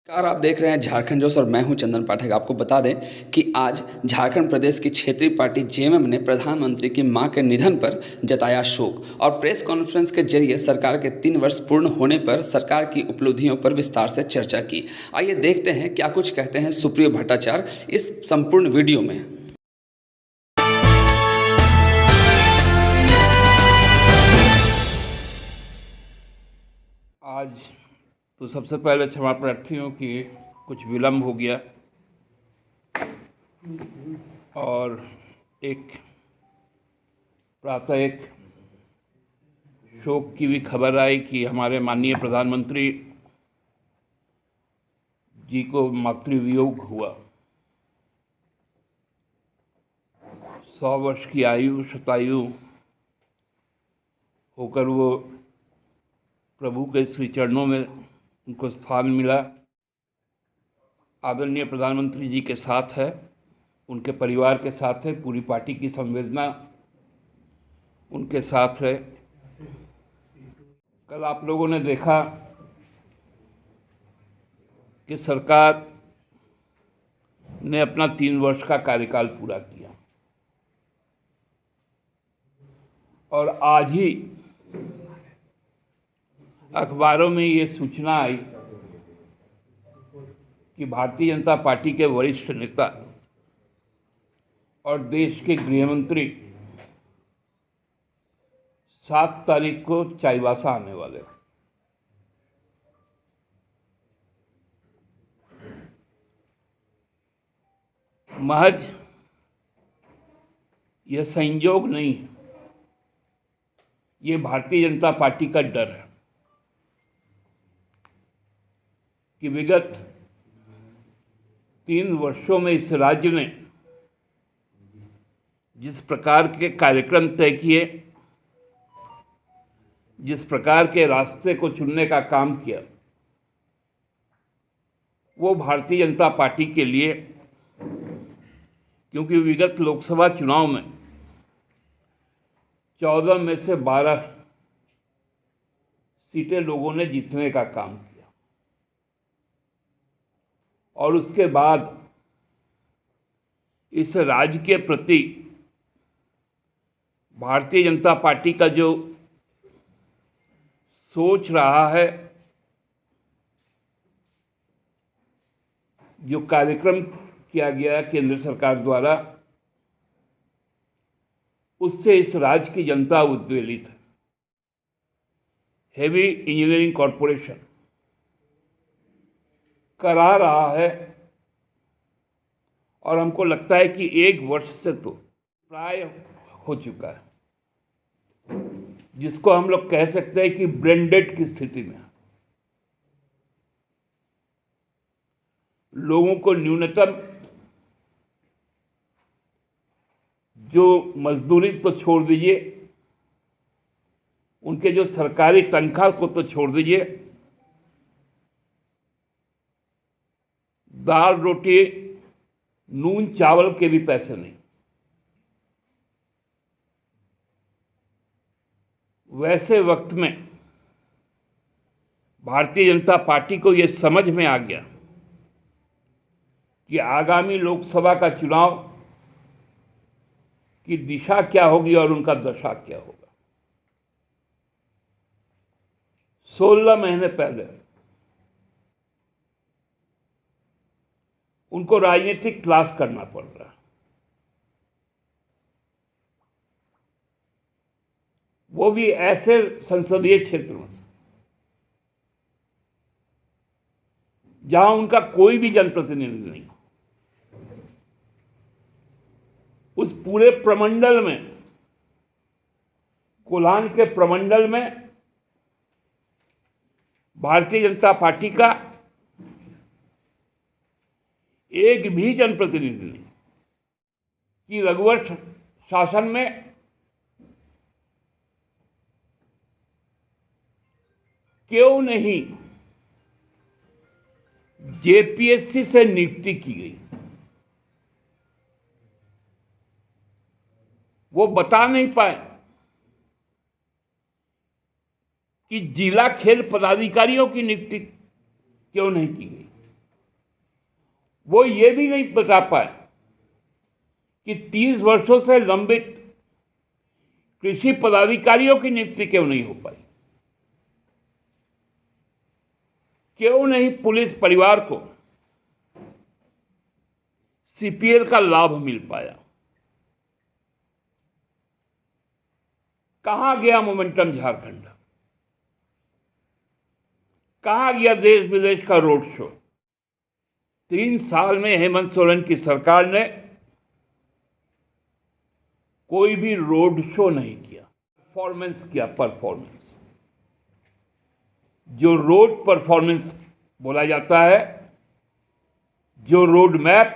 नमस्कार, आप देख रहे हैं झारखंड जोश और मैं हूं चंदन पाठक। आपको बता दें कि आज झारखंड प्रदेश की क्षेत्रीय पार्टी जेएमएम ने प्रधानमंत्री की मां के निधन पर जताया शोक और प्रेस कॉन्फ्रेंस के जरिए सरकार के 3 वर्ष पूर्ण होने पर सरकार की उपलब्धियों पर विस्तार से चर्चा की। आइए देखते हैं क्या कुछ कहते हैं सुप्रियो भट्टाचार्य इस संपूर्ण वीडियो में। आज तो सबसे पहले क्षमा प्रार्थी हूँ कि कुछ विलम्ब हो गया और प्रातः एक शोक की भी खबर आई कि हमारे माननीय प्रधानमंत्री जी को मातृवियोग हुआ। 100 वर्ष की आयु शतायु होकर वो प्रभु के श्री चरणों में उनको स्थान मिला। आदरणीय प्रधानमंत्री जी के साथ है, उनके परिवार के साथ है, पूरी पार्टी की संवेदना उनके साथ है। कल आप लोगों ने देखा कि सरकार ने अपना 3 वर्ष का कार्यकाल पूरा किया और आज ही अखबारों में ये सूचना आई कि भारतीय जनता पार्टी के वरिष्ठ नेता और देश के गृह मंत्री 7 तारीख को चाईबासा आने वाले। महज यह संयोग नहीं है, ये भारतीय जनता पार्टी का डर है कि विगत 3 वर्षों में इस राज्य ने जिस प्रकार के कार्यक्रम तय किए, जिस प्रकार के रास्ते को चुनने का काम किया, वो भारतीय जनता पार्टी के लिए, क्योंकि विगत लोकसभा चुनाव में 14 में से 12 सीटें लोगों ने जीतने का काम किया और उसके बाद इस राज्य के प्रति भारतीय जनता पार्टी का जो सोच रहा है, जो कार्यक्रम किया गया केंद्र सरकार द्वारा, उससे इस राज्य की जनता उद्वेलित है। हेवी इंजीनियरिंग कॉरपोरेशन करा रहा है और हमको लगता है कि 1 वर्ष से तो प्राय हो चुका है, जिसको हम लोग कह सकते हैं कि ब्रेन डेड की स्थिति में। लोगों को न्यूनतम जो मजदूरी तो छोड़ दीजिए, उनके जो सरकारी तनख्वाह को तो छोड़ दीजिए, दाल रोटी नून चावल के भी पैसे नहीं। वैसे वक्त में भारतीय जनता पार्टी को यह समझ में आ गया कि आगामी लोकसभा का चुनाव की दिशा क्या होगी और उनका दशा क्या होगा। 16 महीने पहले उनको राजनीतिक क्लास करना पड़ रहा है। वो भी ऐसे संसदीय क्षेत्र में जहां उनका कोई भी जनप्रतिनिधि नहीं। उस पूरे प्रमंडल में, कोल्हान के प्रमंडल में भारतीय जनता पार्टी का एक भी जनप्रतिनिधि नहीं कि रघुवर शासन में क्यों नहीं जेपीएससी से नियुक्ति की गई। वो बता नहीं पाए कि जिला खेल पदाधिकारियों की नियुक्ति क्यों नहीं की गई। वो ये भी नहीं बता पाए कि 30 वर्षों से लंबित कृषि पदाधिकारियों की नियुक्ति क्यों नहीं हो पाई, क्यों नहीं पुलिस परिवार को सीपीएल का लाभ मिल पाया, कहां गया मोमेंटम झारखंड, कहां गया देश विदेश का रोड शो। 3 साल में हेमंत सोरेन की सरकार ने कोई भी रोड शो नहीं किया, परफॉर्मेंस किया, परफॉर्मेंस। जो रोड परफॉर्मेंस बोला जाता है, जो रोड मैप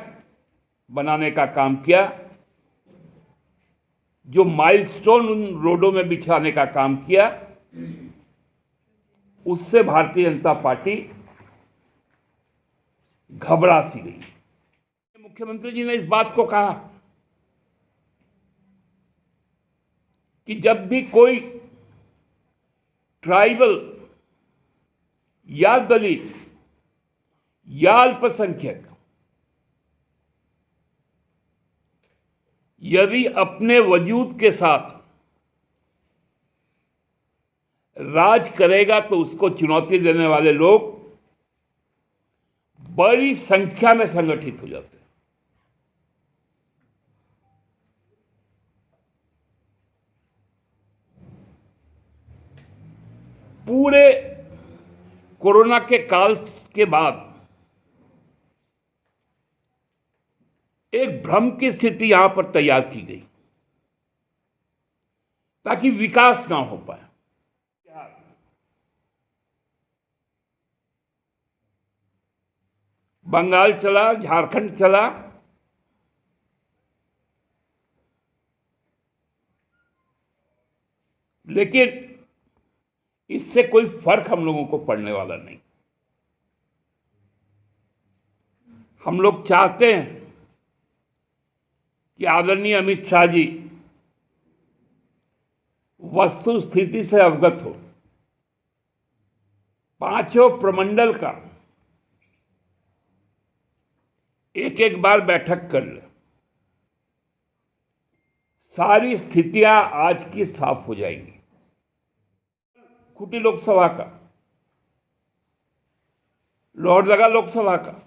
बनाने का काम किया, जो माइलस्टोन उन रोडों में बिछाने का काम किया, उससे भारतीय जनता पार्टी घबरा सी गई। मुख्यमंत्री जी ने इस बात को कहा कि जब भी कोई ट्राइबल या दलित या अल्पसंख्यक यदि अपने वजूद के साथ राज करेगा तो उसको चुनौती देने वाले लोग बड़ी संख्या में संगठित हो जाते हैं। पूरे कोरोना के काल के बाद एक भ्रम की स्थिति यहां पर तैयार की गई ताकि विकास ना हो पाए। बंगाल चला, झारखंड चला, लेकिन इससे कोई फर्क हम लोगों को पड़ने वाला नहीं। हम लोग चाहते हैं कि आदरणीय अमित शाह जी वस्तु स्थिति से अवगत हो, पांचों प्रमंडल का एक एक बार बैठक कर ले, सारी स्थितियां आज की साफ हो जाएंगी। खूंटी लोकसभा का, लोहरदगा लोकसभा का,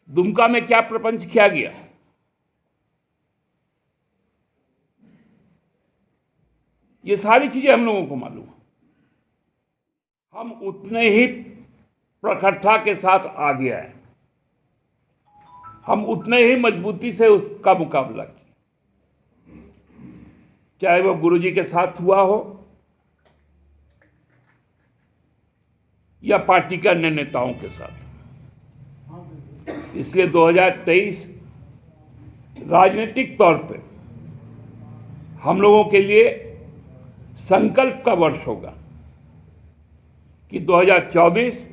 दुमका में क्या प्रपंच किया गया, ये सारी चीजें हम लोगों को मालूम है। हम उतने ही प्रखरता के साथ आगे आए, हम उतने ही मजबूती से उसका मुकाबला किया, चाहे वो गुरुजी के साथ हुआ हो या पार्टी के अन्य नेताओं के साथ। इसलिए 2023 राजनीतिक तौर पे हम लोगों के लिए संकल्प का वर्ष होगा कि 2024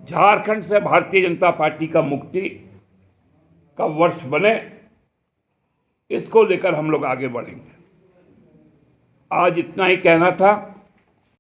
झारखंड से भारतीय जनता पार्टी का मुक्ति का वर्ष बने, इसको लेकर हम लोग आगे बढ़ेंगे। आज इतना ही कहना था।